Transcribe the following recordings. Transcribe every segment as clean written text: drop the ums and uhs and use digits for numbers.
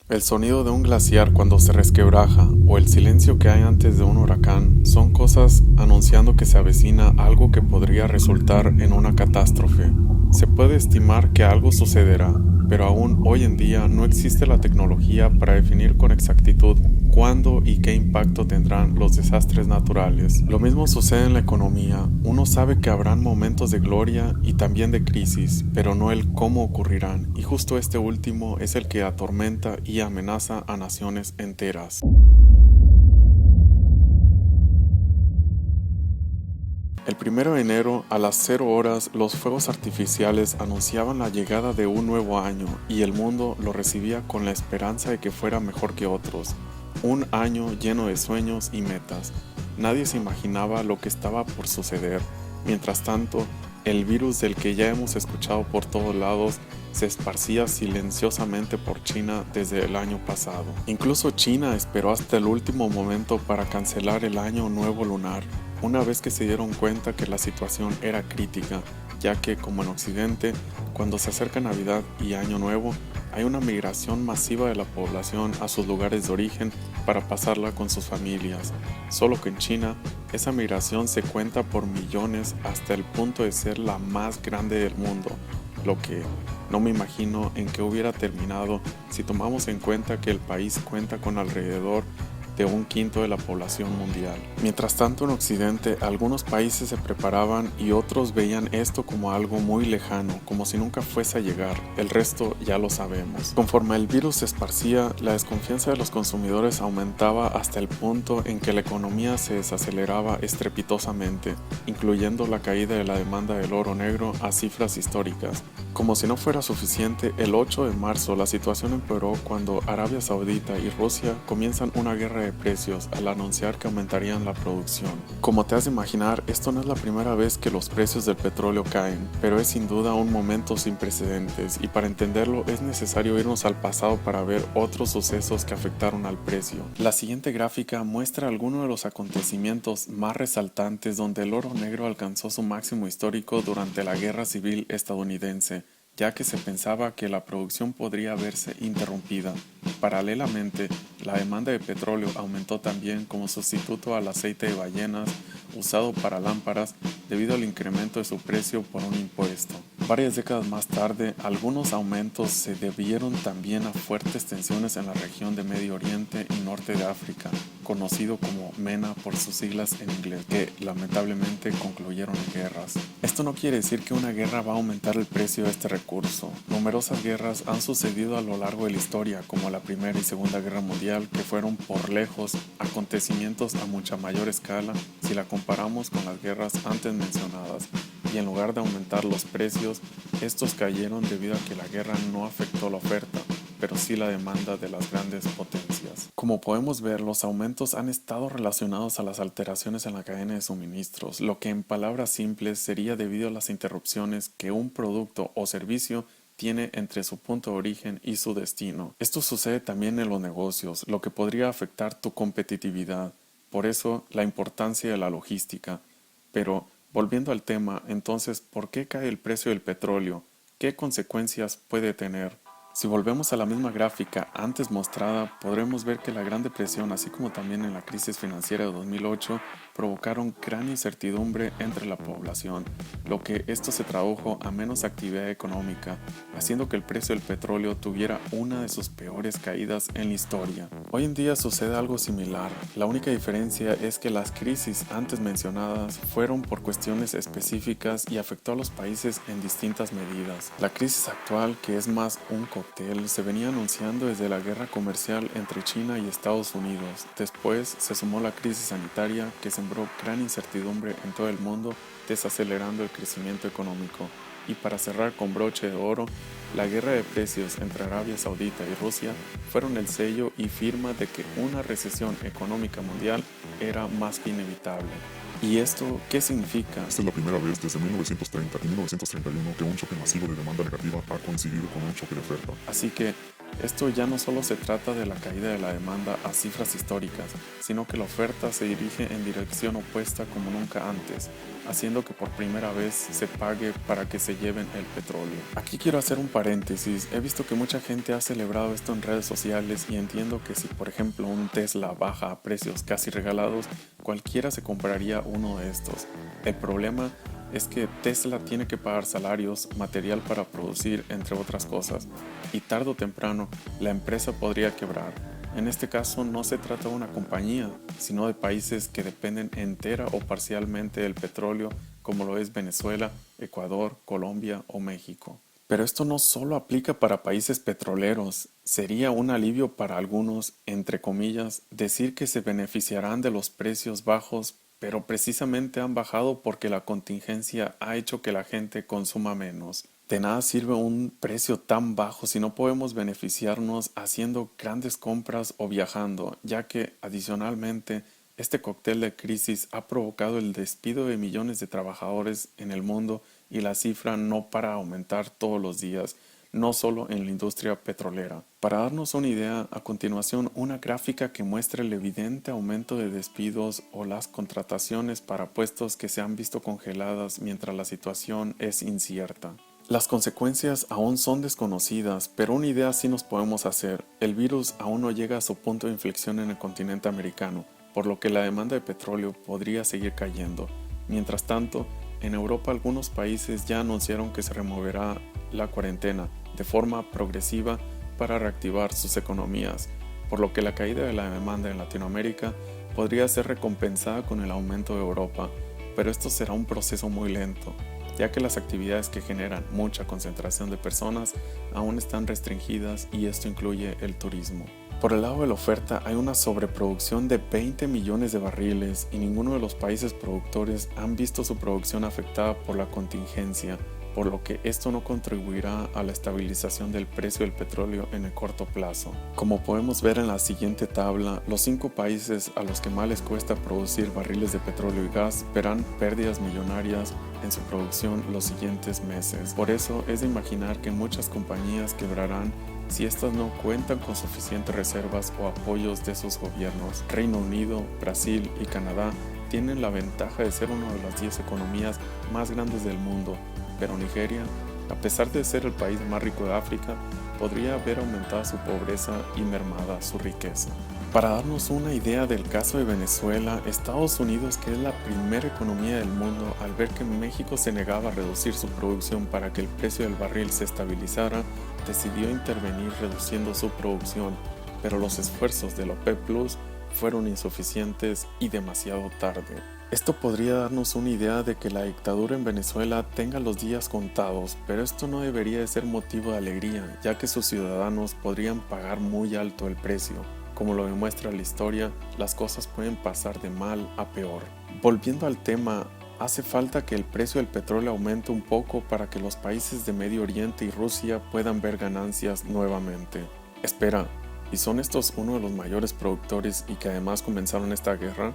El sonido de un glaciar cuando se resquebraja o el silencio que hay antes de un huracán son cosas anunciando que se avecina algo que podría resultar en una catástrofe. Se puede estimar que algo sucederá, pero aún hoy en día no existe la tecnología para definir con exactitud cuándo y qué impacto tendrán los desastres naturales. Lo mismo sucede en la economía. Uno sabe que habrán momentos de gloria y también de crisis, pero no el cómo ocurrirán, y justo este último es el que atormenta y amenaza a naciones enteras. El 1 de enero, a las 0 horas, los fuegos artificiales anunciaban la llegada de un nuevo año y el mundo lo recibía con la esperanza de que fuera mejor que otros. Un año lleno de sueños y metas. Nadie se imaginaba lo que estaba por suceder. Mientras tanto, el virus del que ya hemos escuchado por todos lados se esparcía silenciosamente por China desde el año pasado. Incluso China esperó hasta el último momento para cancelar el año nuevo lunar, una vez que se dieron cuenta que la situación era crítica, ya que, como en Occidente, cuando se acerca Navidad y Año Nuevo, hay una migración masiva de la población a sus lugares de origen para pasarla con sus familias. Solo que en China, esa migración se cuenta por millones hasta el punto de ser la más grande del mundo, lo que no me imagino en qué hubiera terminado si tomamos en cuenta que el país cuenta con alrededor de un quinto de la población mundial. Mientras tanto, en Occidente, algunos países se preparaban y otros veían esto como algo muy lejano, como si nunca fuese a llegar. El resto ya lo sabemos. Conforme el virus se esparcía, la desconfianza de los consumidores aumentaba hasta el punto en que la economía se desaceleraba estrepitosamente, incluyendo la caída de la demanda del oro negro a cifras históricas. Como si no fuera suficiente, el 8 de marzo la situación empeoró cuando Arabia Saudita y Rusia comienzan una guerra de precios al anunciar que aumentarían la producción. Como te has de imaginar, esto no es la primera vez que los precios del petróleo caen, pero es sin duda un momento sin precedentes, y para entenderlo es necesario irnos al pasado para ver otros sucesos que afectaron al precio. La siguiente gráfica muestra algunos de los acontecimientos más resaltantes donde el oro negro alcanzó su máximo histórico durante la Guerra Civil estadounidense, ya que se pensaba que la producción podría verse interrumpida. Paralelamente, la demanda de petróleo aumentó también como sustituto al aceite de ballenas usado para lámparas debido al incremento de su precio por un impuesto. Varias décadas más tarde, algunos aumentos se debieron también a fuertes tensiones en la región de Medio Oriente y Norte de África, conocido como MENA por sus siglas en inglés, que lamentablemente concluyeron en guerras. Esto no quiere decir que una guerra va a aumentar el precio de este recurso. Numerosas guerras han sucedido a lo largo de la historia, como la Primera y Segunda Guerra Mundial, que fueron por lejos acontecimientos a mucha mayor escala si la comparamos con las guerras antes mencionadas, y en lugar de aumentar los precios, estos cayeron debido a que la guerra no afectó la oferta, pero sí la demanda de las grandes potencias. Como podemos ver, los aumentos han estado relacionados a las alteraciones en la cadena de suministros, lo que en palabras simples sería debido a las interrupciones que un producto o servicio tiene entre su punto de origen y su destino. Esto sucede también en los negocios, lo que podría afectar tu competitividad. Por eso, la importancia de la logística. Pero, volviendo al tema, entonces, ¿por qué cae el precio del petróleo? ¿Qué consecuencias puede tener? Si volvemos a la misma gráfica antes mostrada, podremos ver que la Gran Depresión, así como también en la crisis financiera de 2008, provocaron gran incertidumbre entre la población, lo que esto se tradujo a menos actividad económica, haciendo que el precio del petróleo tuviera una de sus peores caídas en la historia. Hoy en día sucede algo similar, la única diferencia es que las crisis antes mencionadas fueron por cuestiones específicas y afectó a los países en distintas medidas. La crisis actual, que es más un cóctel, se venía anunciando desde la guerra comercial entre China y Estados Unidos. Después se sumó la crisis sanitaria que sembró gran incertidumbre en todo el mundo, desacelerando el crecimiento económico. Y para cerrar con broche de oro, la guerra de precios entre Arabia Saudita y Rusia fueron el sello y firma de que una recesión económica mundial era más que inevitable. ¿Y esto qué significa? Esta es la primera vez desde 1930 y 1931 que un choque masivo de demanda negativa ha coincidido con un choque de oferta. Así que Esto ya no solo se trata de la caída de la demanda a cifras históricas, sino que la oferta se dirige en dirección opuesta como nunca antes, haciendo que por primera vez se pague para que se lleven el petróleo. Aquí quiero hacer un paréntesis, he visto que mucha gente ha celebrado esto en redes sociales y entiendo que si por ejemplo un Tesla baja a precios casi regalados, cualquiera se compraría uno de estos. El problema es que Tesla tiene que pagar salarios, material para producir, entre otras cosas, y tarde o temprano la empresa podría quebrar. En este caso no se trata de una compañía, sino de países que dependen entera o parcialmente del petróleo, como lo es Venezuela, Ecuador, Colombia o México. Pero esto no solo aplica para países petroleros, sería un alivio para algunos, entre comillas, decir que se beneficiarán de los precios bajos, pero precisamente han bajado porque la contingencia ha hecho que la gente consuma menos. De nada sirve un precio tan bajo si no podemos beneficiarnos haciendo grandes compras o viajando, ya que adicionalmente este cóctel de crisis ha provocado el despido de millones de trabajadores en el mundo y la cifra no para aumentar todos los días, no solo en la industria petrolera. Para darnos una idea, a continuación una gráfica que muestra el evidente aumento de despidos o las contrataciones para puestos que se han visto congeladas mientras la situación es incierta. Las consecuencias aún son desconocidas, pero una idea sí nos podemos hacer. El virus aún no llega a su punto de inflexión en el continente americano, por lo que la demanda de petróleo podría seguir cayendo. Mientras tanto, en Europa algunos países ya anunciaron que se removerá la cuarentena de forma progresiva para reactivar sus economías, por lo que la caída de la demanda en Latinoamérica podría ser recompensada con el aumento de Europa, pero esto será un proceso muy lento, ya que las actividades que generan mucha concentración de personas aún están restringidas y esto incluye el turismo. Por el lado de la oferta hay una sobreproducción de 20 millones de barriles y ninguno de los países productores han visto su producción afectada por la contingencia, por lo que esto no contribuirá a la estabilización del precio del petróleo en el corto plazo. Como podemos ver en la siguiente tabla, los 5 países a los que más les cuesta producir barriles de petróleo y gas verán pérdidas millonarias en su producción los siguientes meses. Por eso es de imaginar que muchas compañías quebrarán si éstas no cuentan con suficientes reservas o apoyos de sus gobiernos. Reino Unido, Brasil y Canadá tienen la ventaja de ser una de las 10 economías más grandes del mundo, pero Nigeria, a pesar de ser el país más rico de África, podría haber aumentado su pobreza y mermada su riqueza. Para darnos una idea del caso de Venezuela, Estados Unidos, que es la primera economía del mundo, al ver que México se negaba a reducir su producción para que el precio del barril se estabilizara, decidió intervenir reduciendo su producción, pero los esfuerzos de la OPEP Plus fueron insuficientes y demasiado tarde. Esto podría darnos una idea de que la dictadura en Venezuela tenga los días contados, pero esto no debería de ser motivo de alegría, ya que sus ciudadanos podrían pagar muy alto el precio. Como lo demuestra la historia, las cosas pueden pasar de mal a peor. Volviendo al tema, hace falta que el precio del petróleo aumente un poco para que los países de Medio Oriente y Rusia puedan ver ganancias nuevamente. Espera, ¿y son estos uno de los mayores productores y que además comenzaron esta guerra?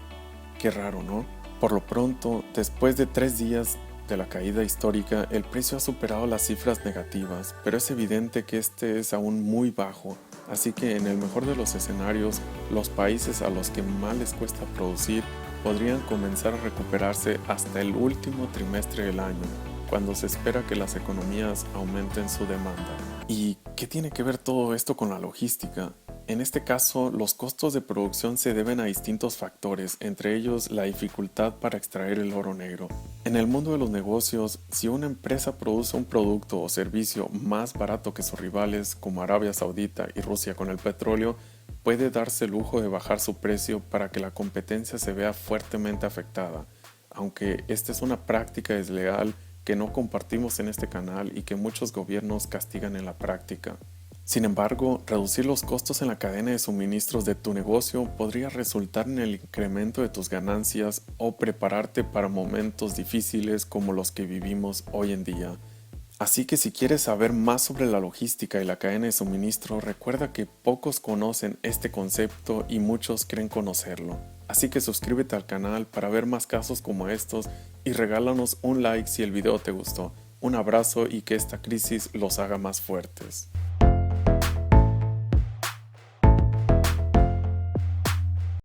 Qué raro, ¿no? Por lo pronto, después de 3 días de la caída histórica, el precio ha superado las cifras negativas, pero es evidente que este es aún muy bajo, así que en el mejor de los escenarios, los países a los que más les cuesta producir podrían comenzar a recuperarse hasta el último trimestre del año, cuando se espera que las economías aumenten su demanda. ¿Y qué tiene que ver todo esto con la logística? En este caso, los costos de producción se deben a distintos factores, entre ellos la dificultad para extraer el oro negro. En el mundo de los negocios, si una empresa produce un producto o servicio más barato que sus rivales, como Arabia Saudita y Rusia con el petróleo, puede darse el lujo de bajar su precio para que la competencia se vea fuertemente afectada, aunque esta es una práctica desleal que no compartimos en este canal y que muchos gobiernos castigan en la práctica. Sin embargo, reducir los costos en la cadena de suministros de tu negocio podría resultar en el incremento de tus ganancias o prepararte para momentos difíciles como los que vivimos hoy en día. Así que si quieres saber más sobre la logística y la cadena de suministro, recuerda que pocos conocen este concepto y muchos creen conocerlo. Así que suscríbete al canal para ver más casos como estos y regálanos un like si el video te gustó. Un abrazo y que esta crisis los haga más fuertes.